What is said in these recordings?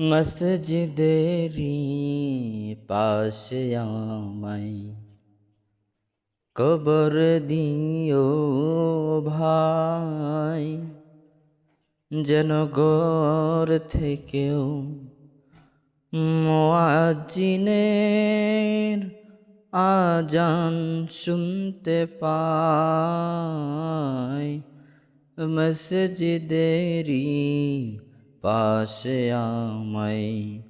মসজিদেরি পাশে আমায় কবর দিও ভাই, যেন ঘর থেকেও মুয়াজ্জিনের আজান শুনতে পাই। মসজিদেরি পাশে আমায়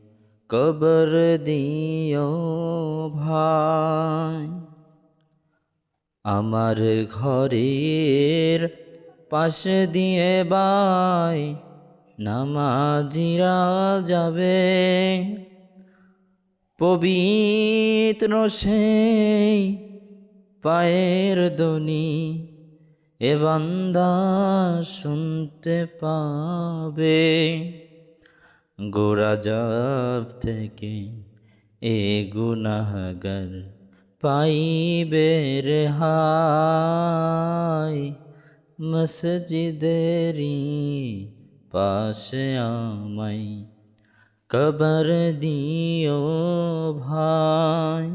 কবর দিও ভাই। আমার ঘরের পাশে দিয়ে ভাই নামাজিরা যাবে, পবিত্র সেই পায়ের ধ্বনি এ বান্দা শুনতে পাবে। গোরাজাব থেকে এ গুনাহগার পাইবে রেহাই। মসজিদেরি পাশে আমায় কবর দিও ভাই,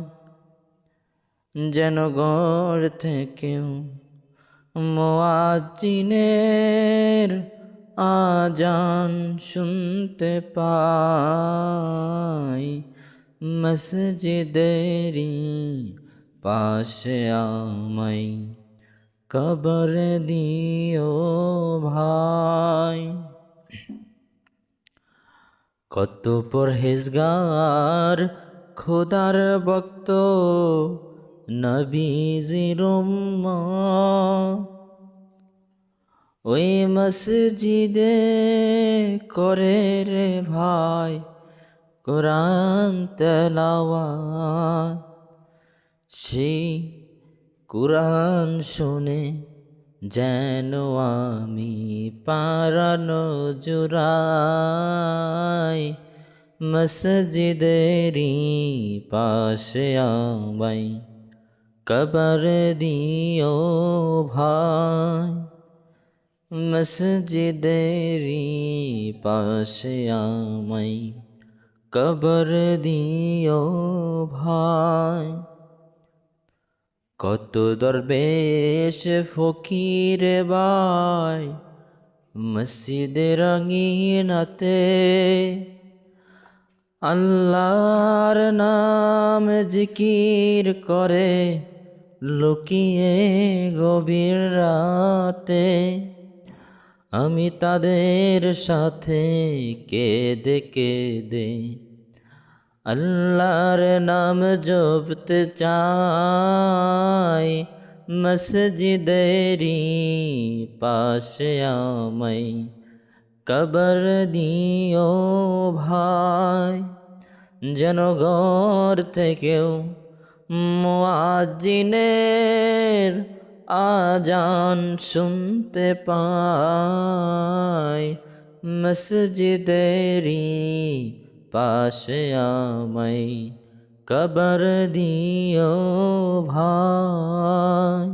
যেন ঘর থেকেও মুয়াজ্জিনের আজান শুনতে পাই। মসজিদেরি পাশে আমায় কবর দিও ভাই। কত পরহেজগার খোদার ভক্ত নবীজির উম্মত, ওই মসজিদে করে রে ভাই কোরআন তেলাওয়াত। সেই কোরআন শুনে যেন আমি পারানো জুড়াই। মসজিদেরি পাশে আমায় কবর দিও ভাই। মসজিদেরি পাশে আমায় কবর দিও ভাই। কত দরবেশ ফকির ভাই মসজিদের আঙিনাতে, আল্লাহর নাম জিকির করে লুকিয়ে গভীর রাতে। আমি তাদের সাথে কেঁদে কেঁদে আল্লাহর নাম জপতে চাই। মসজিদেরি পাশে আমায় কবর দিও ভাই, যেন ঘর থেকেও মুয়াজ্জিনের আজান শুনতে পাই। মসজিদেরি পাশে আমায় কবর দিও ভাই।